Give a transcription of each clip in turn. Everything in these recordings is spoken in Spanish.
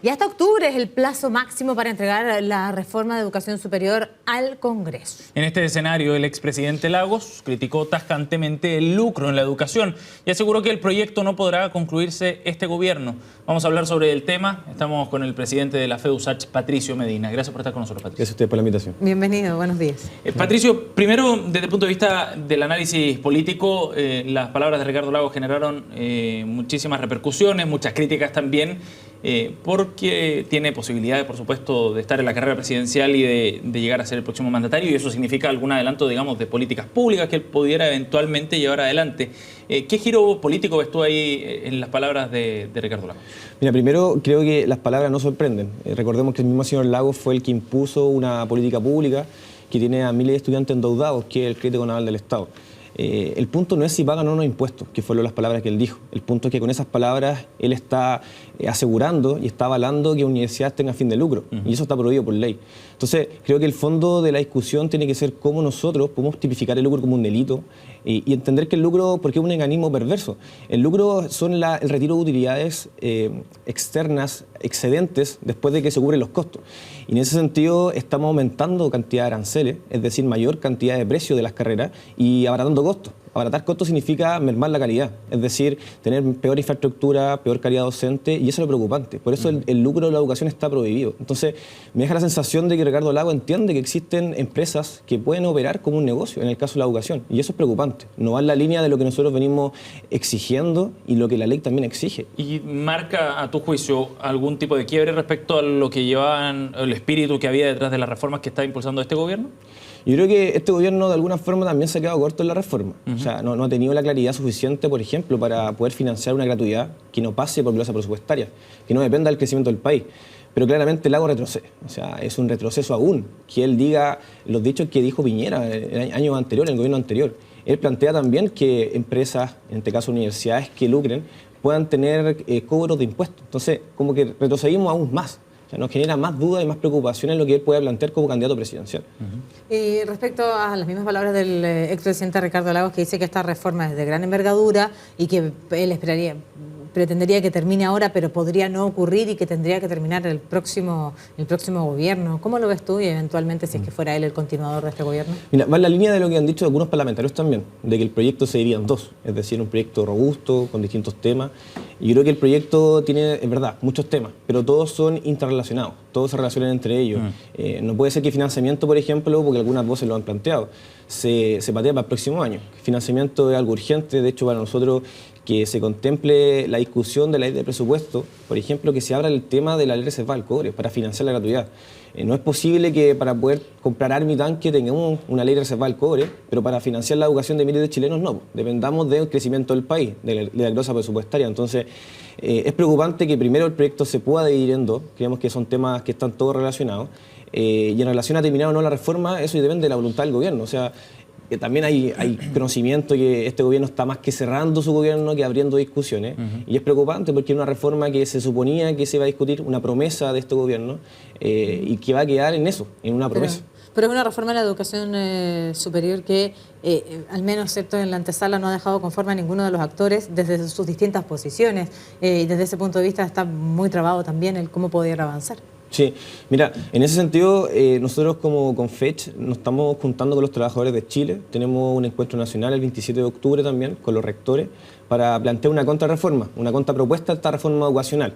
Y hasta octubre es el plazo máximo para entregar la reforma de educación superior al Congreso. En este escenario, el expresidente Lagos criticó tajantemente el lucro en la educación y aseguró que el proyecto no podrá concluirse este gobierno. Vamos a hablar sobre el tema. Estamos con el presidente de la FEDUSACH, Patricio Medina. Gracias por estar con nosotros, Patricio. Gracias a usted por la invitación. Bienvenido, buenos días. Patricio, primero, desde el punto de vista del análisis político, las palabras de Ricardo Lagos generaron muchísimas repercusiones, muchas críticas también, porque tiene posibilidades, por supuesto, de estar en la carrera presidencial y de llegar a ser el próximo mandatario, y eso significa algún adelanto, digamos, de políticas públicas que él pudiera eventualmente llevar adelante. ¿Qué giro político ves tú ahí en las palabras de Ricardo Lagos? Mira, primero creo que las palabras no sorprenden. Recordemos que el mismo señor Lagos fue el que impuso una política pública que tiene a miles de estudiantes endeudados, que es el crédito naval del Estado. El punto no es si pagan o no impuestos, que fueron las palabras que él dijo. El punto es que con esas palabras él está asegurando y está avalando que universidades tengan fin de lucro. Y eso está prohibido por ley. Entonces, creo que el fondo de la discusión tiene que ser cómo nosotros podemos tipificar el lucro como un delito y entender que el lucro, porque es un mecanismo perverso. El lucro son el retiro de utilidades externas, excedentes, después de que se cubren los costos. Y en ese sentido estamos aumentando cantidad de aranceles, es decir, mayor cantidad de precio de las carreras y abaratando costos. Abaratar costos significa mermar la calidad, es decir, tener peor infraestructura, peor calidad docente, y eso es lo preocupante. Por eso el lucro de la educación está prohibido. Entonces, me deja la sensación de que Ricardo Lagos entiende que existen empresas que pueden operar como un negocio, en el caso de la educación, y eso es preocupante. No va en la línea de lo que nosotros venimos exigiendo y lo que la ley también exige. ¿Y marca, a tu juicio, algún tipo de quiebre respecto a lo que llevaban, el espíritu que había detrás de las reformas que está impulsando este gobierno? Yo creo que este gobierno de alguna forma también se ha quedado corto en la reforma. O sea, no ha tenido la claridad suficiente, por ejemplo, para poder financiar una gratuidad que no pase por plaza presupuestaria, que no dependa del crecimiento del país. Pero claramente Lagos retrocede. O sea, es un retroceso aún. Que él diga los dichos que dijo Piñera el año anterior, en el gobierno anterior. Él plantea también que empresas, en este caso universidades, que lucren, puedan tener cobros de impuestos. Entonces, como que retrocedimos aún más. Nos genera más dudas y más preocupaciones en lo que él puede plantear como candidato presidencial. Y respecto a las mismas palabras del expresidente Ricardo Lagos, que dice que esta reforma es de gran envergadura y que él pretendería que termine ahora, pero podría no ocurrir y que tendría que terminar el próximo gobierno. ¿Cómo lo ves tú y eventualmente si es que fuera él el continuador de este gobierno? Mira, va en la línea de lo que han dicho algunos parlamentarios también, de que el proyecto se dividía en dos, es decir, un proyecto robusto, con distintos temas. Y yo creo que el proyecto tiene, es verdad, muchos temas, pero todos son interrelacionados, todos se relacionan entre ellos. No puede ser que financiamiento, por ejemplo, porque algunas voces lo han planteado, se patea para el próximo año. Financiamiento es algo urgente, de hecho para nosotros que se contemple la discusión de la ley de presupuesto, por ejemplo, que se abra el tema de la ley reservada al cobre para financiar la gratuidad. No es posible que para poder comprar arma y tanque tengamos una ley reservada al cobre, pero para financiar la educación de miles de chilenos no. Dependamos del crecimiento del país, de la glosa presupuestaria. Entonces, es preocupante que primero el proyecto se pueda dividir en dos. Creemos que son temas que están todos relacionados. Y en relación a terminar o no la reforma, eso depende de la voluntad del gobierno. O sea, también hay conocimiento que este gobierno está más que cerrando su gobierno que abriendo discusiones. Y es preocupante porque es una reforma que se suponía que se iba a discutir, una promesa de este gobierno, y que va a quedar en eso, en una promesa. Pero es una reforma en la educación superior que, al menos excepto en la antesala, no ha dejado conforme a ninguno de los actores desde sus distintas posiciones. Y desde ese punto de vista está muy trabado también el cómo poder avanzar. Sí, mira, en ese sentido, nosotros como Confech nos estamos juntando con los trabajadores de Chile. Tenemos un encuentro nacional el 27 de octubre también con los rectores para plantear una contrarreforma, una contrapropuesta a esta reforma educacional.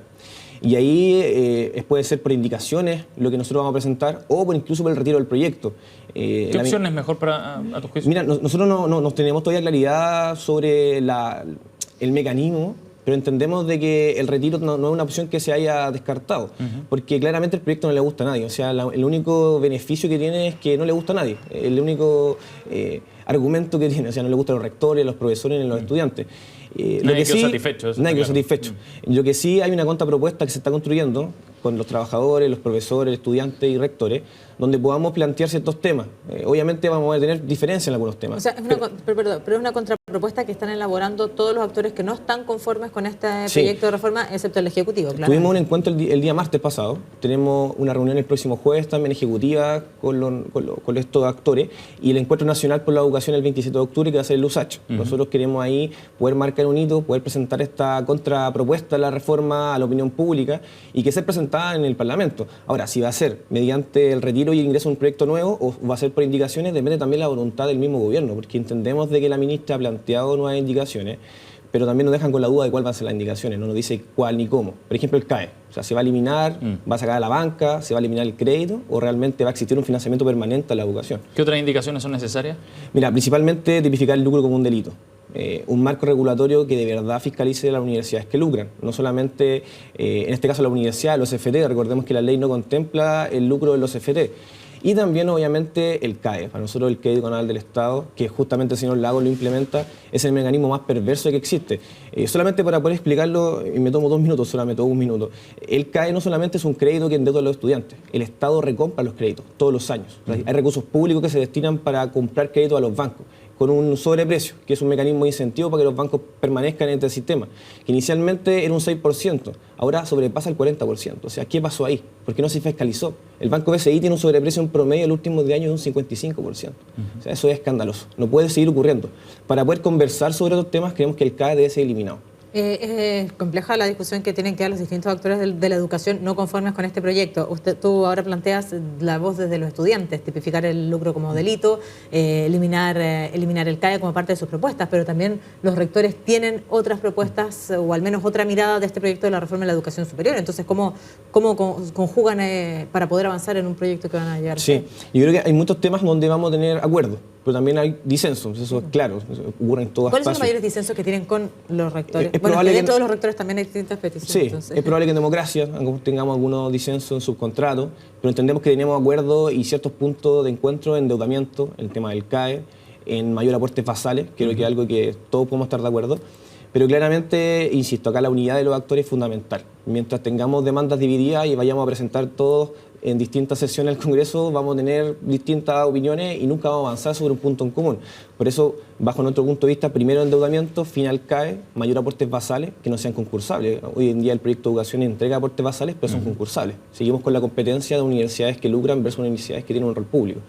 Y ahí puede ser por indicaciones lo que nosotros vamos a presentar o incluso por el retiro del proyecto. ¿Qué opción es mejor a tu juicio? Mira, nosotros no tenemos todavía claridad sobre el mecanismo, pero entendemos de que el retiro no es una opción que se haya descartado, porque claramente el proyecto no le gusta a nadie. O sea, el único beneficio que tiene es que no le gusta a nadie. El único argumento que tiene, o sea, no le gustan los rectores, los profesores ni los estudiantes. Nadie quedó satisfecho. Nadie quedó satisfecho. Lo que sí hay una contrapropuesta que se está construyendo con los trabajadores, los profesores, estudiantes y rectores, donde podamos plantear ciertos temas. Obviamente vamos a tener diferencias en algunos temas. O sea, pero es una contrapropuesta que están elaborando todos los actores que no están conformes con este proyecto de reforma, excepto el Ejecutivo. Tuvimos un encuentro el día martes pasado, tenemos una reunión el próximo jueves también ejecutiva con estos actores y el encuentro nacional por la educación el 27 de octubre que va a ser el USACH. Nosotros queremos ahí poder marcar marcar un hito, poder presentar esta contrapropuesta a la reforma a la opinión pública y que sea presentada en el Parlamento. Ahora, si va a ser mediante el retiro y el ingreso de un proyecto nuevo o va a ser por indicaciones, depende también de la voluntad del mismo gobierno, porque entendemos de que la ministra ha planteado nuevas indicaciones, pero también nos dejan con la duda de cuáles van a ser las indicaciones, no nos dice cuál ni cómo. Por ejemplo, el CAE, o sea, ¿se va a eliminar, va a sacar a la banca, se va a eliminar el crédito o realmente va a existir un financiamiento permanente a la educación? ¿Qué otras indicaciones son necesarias? Mira, principalmente tipificar el lucro como un delito. Un marco regulatorio que de verdad fiscalice a las universidades que lucran, no solamente, en este caso, la universidad, los CFT, recordemos que la ley no contempla el lucro de los CFT. Y también, obviamente, el CAE. Para nosotros, el Crédito Canal del Estado, que justamente el señor Lagos lo implementa, es el mecanismo más perverso que existe. Solamente para poder explicarlo, y me tomo 2 minutos, solamente 1 minuto. El CAE no solamente es un crédito que endeuda a los estudiantes, el Estado recompra los créditos todos los años. Hay recursos públicos que se destinan para comprar créditos a los bancos, con un sobreprecio, que es un mecanismo de incentivo para que los bancos permanezcan en este sistema, que inicialmente era un 6%, ahora sobrepasa el 40%. O sea, ¿qué pasó ahí? ¿Por qué no se fiscalizó? El Banco BCI tiene un sobreprecio en promedio en los últimos 10 años de un 55%. O sea, eso es escandaloso. No puede seguir ocurriendo. Para poder conversar sobre estos temas, creemos que el CAE debe ser eliminado. Es compleja la discusión que tienen que dar los distintos actores de la educación no conformes con este proyecto. Tú ahora planteas la voz desde los estudiantes, tipificar el lucro como delito, eliminar el CAE como parte de sus propuestas, pero también los rectores tienen otras propuestas o al menos otra mirada de este proyecto de la reforma de la educación superior. Entonces, ¿cómo conjugan para poder avanzar en un proyecto que van a llevar? Sí, yo creo que hay muchos temas donde vamos a tener acuerdos, pero también hay disensos, eso es claro, ocurre en todas partes. ¿Cuáles son los mayores disensos que tienen con los rectores? Es probable dentro de los rectores también hay distintas peticiones. Sí, entonces. es probable que en democracia tengamos algunos disensos en subcontrato, pero entendemos que tenemos acuerdos y ciertos puntos de encuentro en endeudamiento, el tema del CAE, en mayor aportes basales, creo que es algo que todos podemos estar de acuerdo. Pero claramente, insisto, acá la unidad de los actores es fundamental. Mientras tengamos demandas divididas y vayamos a presentar todos en distintas sesiones del Congreso, vamos a tener distintas opiniones y nunca vamos a avanzar sobre un punto en común. Por eso, bajo nuestro punto de vista, primero endeudamiento, final CAE, mayor aportes basales que no sean concursables. Hoy en día el proyecto de educación entrega aportes basales, pero son concursables. Seguimos con la competencia de universidades que lucran versus universidades que tienen un rol público.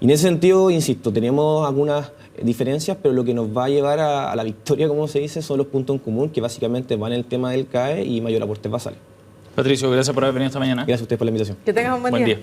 Y en ese sentido, insisto, tenemos algunas diferencias, pero lo que nos va a llevar a la victoria, como se dice, son los puntos en común, que básicamente van en el tema del CAE y mayor aportes basales. Patricio, gracias por haber venido esta mañana. Gracias a ustedes por la invitación. Que tengas un buen día.